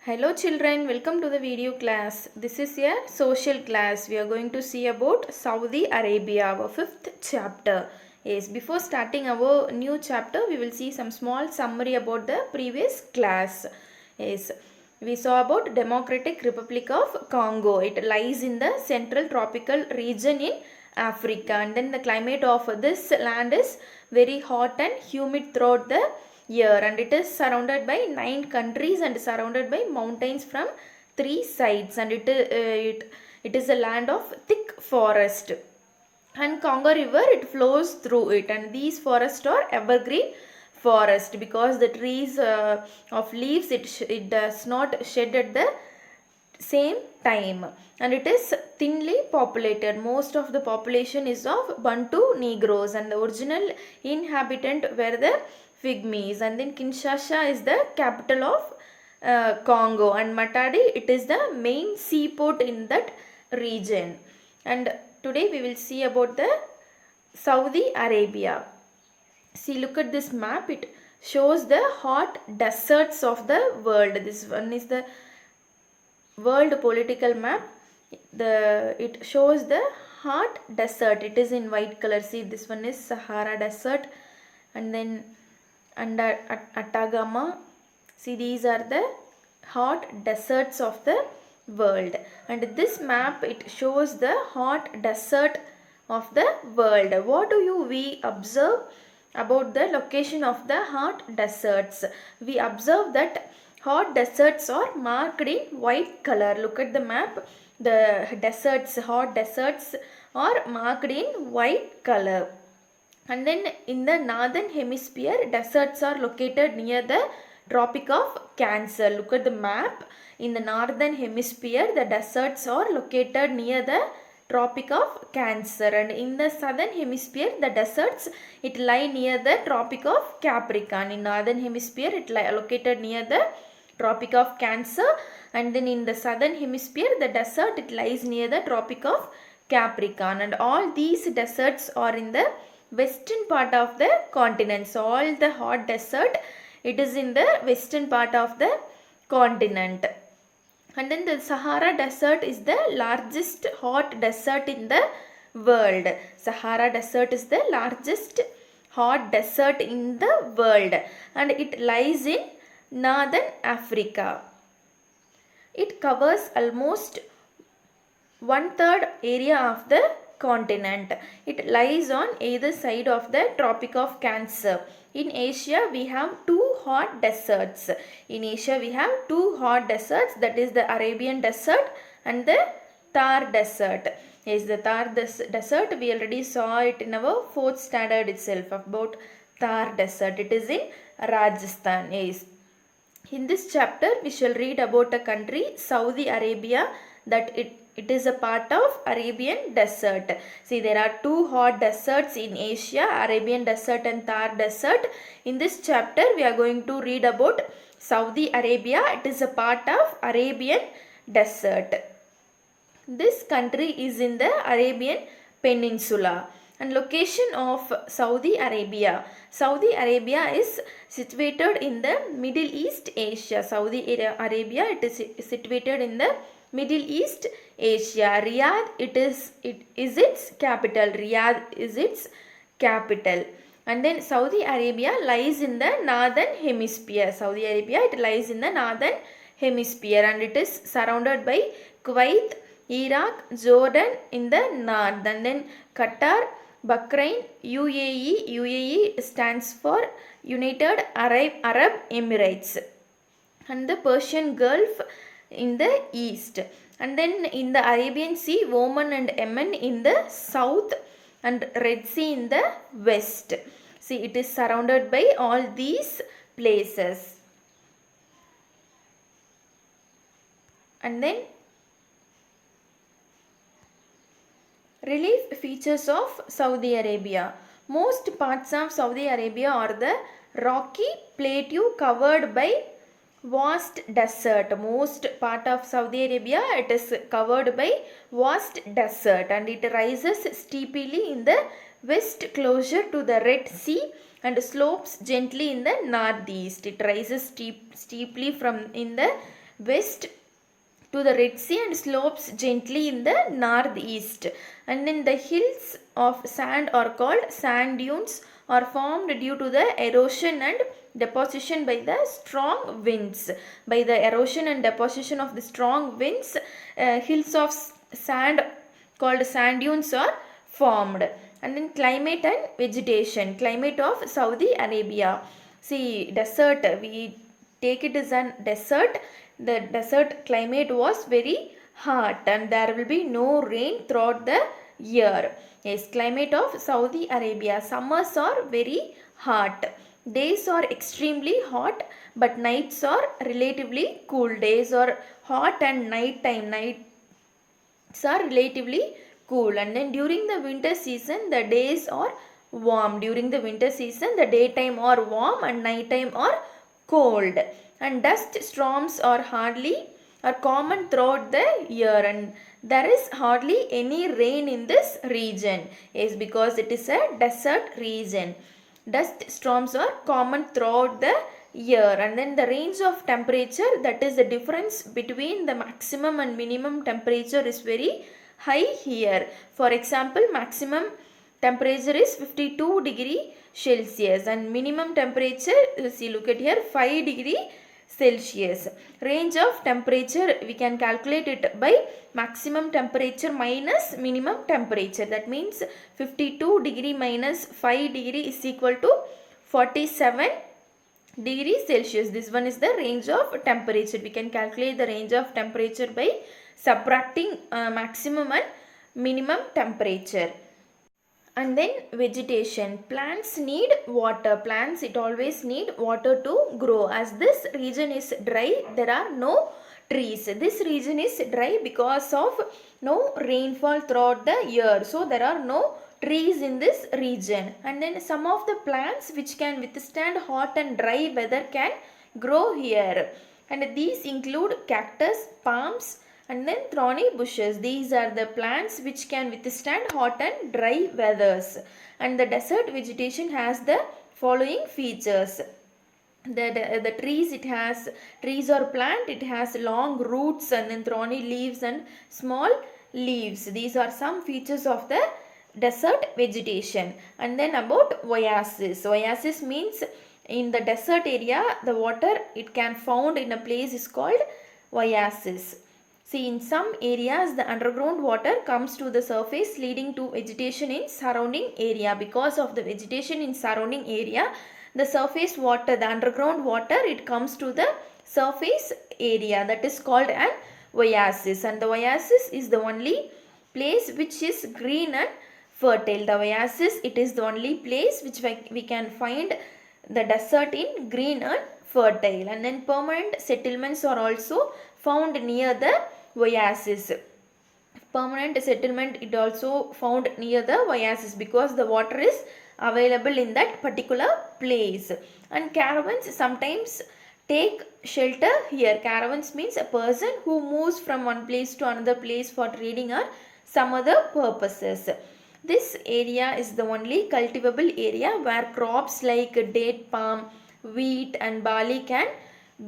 Hello children, welcome to the video class. This is a social class. We are going to see about Saudi Arabia, our fifth chapter. Yes, before starting our new chapter, we will see some small summary about the previous class. Yes, we saw about Democratic Republic of Congo. It lies in the central tropical region in Africa, and then the climate of this land is very hot and humid throughout the year, and it is surrounded by 9 countries and surrounded by mountains from 3 sides, and it is a land of thick forest, and Congo river it flows through it, and these forests are evergreen forest because the trees of leaves it does not shed at the same time, and it is thinly populated. Most of the population is of Bantu Negroes, and the original inhabitant were the Pygmies, and then Kinshasa is the capital of Congo, and Matadi it is the main seaport in that region. And today we will see about the Saudi Arabia. See, look at this map. It shows the hot deserts of the world. This one is the world political map. It shows the hot desert. It is in white color. See, this one is Sahara desert, and then under Atacama. See, these are the hot deserts of the world, and this map it shows the hot desert of the world. What do we observe about the location of the hot deserts? We observe that hot deserts are marked in white color. Look at the map. The hot deserts are marked in white color. And then in the northern hemisphere, deserts are located near the Tropic of Cancer. Look at the map. In the northern hemisphere, the deserts are located near the Tropic of Cancer, and in the southern hemisphere, the deserts it lie near the Tropic of Capricorn. In northern hemisphere, it located near the Tropic of Cancer, and then in the southern hemisphere, the desert it lies near the Tropic of Capricorn, and all these deserts are in the western part of the continent. So all the hot desert it is in the western part of the continent. And then the Sahara desert is the largest hot desert in the world. Sahara desert is the largest hot desert in the world, and it lies in northern Africa. It covers almost 1/3 area of the continent. It lies on either side of the Tropic of Cancer. In Asia, we have two hot deserts. In Asia, we have two hot deserts, that is the Arabian Desert and the Thar Desert. Yes, the Thar Desert, we already saw it in our 4th standard itself about Thar Desert. It is in Rajasthan. Yes. In this chapter, we shall read about a country, Saudi Arabia, that it is a part of Arabian Desert. See, there are two hot deserts in Asia, Arabian Desert and Thar Desert. In this chapter, we are going to read about Saudi Arabia. It is a part of Arabian Desert. This country is in the Arabian Peninsula. And location of Saudi Arabia. Saudi Arabia is situated in the Middle East Asia. Saudi Arabia it is situated in the Middle East Asia. Riyadh it is its capital. Riyadh is its capital. And then Saudi Arabia lies in the northern hemisphere. Saudi Arabia it lies in the northern hemisphere, and it is surrounded by Kuwait, Iraq, Jordan in the north, and then Qatar, Bahrain, UAE. UAE stands for United Arab Emirates, and the Persian Gulf in the east, and then in the Arabian Sea, Oman and Yemen in the south, and Red Sea in the west. See, it is surrounded by all these places. And then relief features of Saudi Arabia. Most parts of Saudi Arabia are the rocky plateau covered by vast desert. Most part of Saudi Arabia it is covered by vast desert, and it rises steeply in the west closer to the Red Sea and slopes gently in the northeast. It rises steeply from in the west to the Red Sea and slopes gently in the northeast. And then the hills of sand are called sand dunes, are formed due to the erosion and deposition by the strong winds. By the erosion and deposition of the strong winds, hills of sand called sand dunes are formed. And then climate and vegetation. Climate of Saudi Arabia. See, desert, we take it as an desert. The desert climate was very hot and there will be no rain throughout the year. Yes, climate of Saudi Arabia. Summers are very hot. Days are extremely hot but nights are relatively cool. Days are hot and nights are relatively cool. And then during the winter season the days are warm. During the winter season the daytime are warm and nighttime are cold. And dust storms are common throughout the year, and there is hardly any rain in this region. Yes, because it is a desert region. Dust storms are common throughout the year. And then the range of temperature, that is the difference between the maximum and minimum temperature, is very high here. For example, maximum temperature is 52 degree Celsius and minimum temperature, see, look at here, 5 degree Celsius. Range of temperature, we can calculate it by maximum temperature minus minimum temperature. That means 52 degree minus 5 degree is equal to 47 degree Celsius. This one is the range of temperature. We can calculate the range of temperature by subtracting maximum and minimum temperature. And then vegetation. Plants need water. Plants, it always need water to grow. As this region is dry, there are no trees. This region is dry because of no rainfall throughout the year. So there are no trees in this region. And then some of the plants which can withstand hot and dry weather can grow here. And these include cactus, palms, and then thorny bushes. These are the plants which can withstand hot and dry weathers. And the desert vegetation has the following features. The trees, it has trees or plant, it has long roots and then thorny leaves and small leaves. These are some features of the desert vegetation. And then about oasis. Oasis means in the desert area the water it can found in a place is called oasis. See, in some areas the underground water comes to the surface leading to vegetation in surrounding area. Because of the vegetation in surrounding area, the surface water, the underground water, it comes to the surface area, that is called an oasis. And the oasis is the only place which is green and fertile. The oasis, it is the only place which we can find the desert in green and fertile. And then permanent settlements are also found near the oasis. Permanent settlement it also found near the oasis because the water is available in that particular place. And caravans sometimes take shelter here. Caravans means a person who moves from one place to another place for trading or some other purposes. This area is the only cultivable area where crops like date palm, wheat and barley can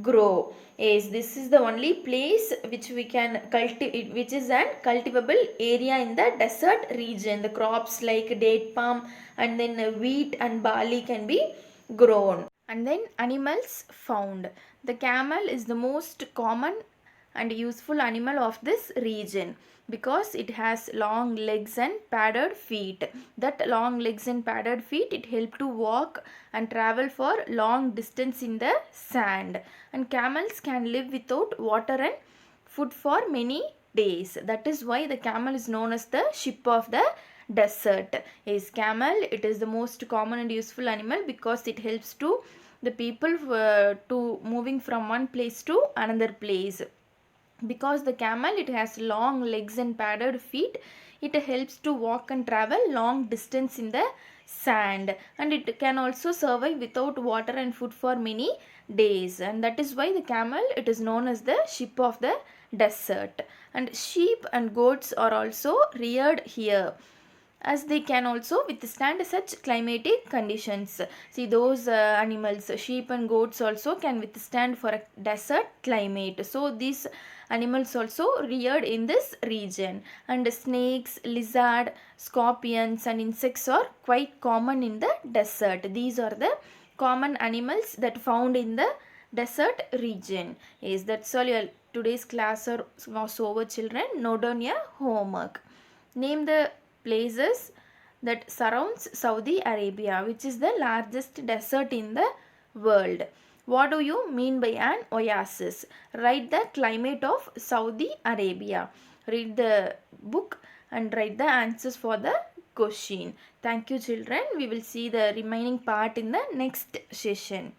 grow. Yes, this is the only place which we can cultivate, which is an cultivable area in the desert region. The crops like date palm and then wheat and barley can be grown. And then animals found. The camel is the most common and useful animal of this region because it has long legs and padded feet. That long legs and padded feet, it help to walk and travel for long distance in the sand. And camels can live without water and food for many days. That is why the camel is known as the ship of the desert. Is camel, it is the most common and useful animal because it helps to the people to moving from one place to another place. Because the camel, it has long legs and padded feet, it helps to walk and travel long distance in the sand, and it can also survive without water and food for many days. And that is why the camel, it is known as the ship of the desert. And sheep and goats are also reared here. as they can also withstand such climatic conditions. See, those animals, sheep and goats also can withstand for a desert climate. So these animals also reared in this region. And snakes, lizard, scorpions and insects are quite common in the desert. These are the common animals that found in the desert region. Yes, that's all your today's class was over, children. Note down your homework. Name the places that surrounds Saudi Arabia, which is the largest desert in the world. What do you mean by an oasis? Write the climate of Saudi Arabia. Read the book and write the answers for the question. Thank you, children. We will see the remaining part in the next session.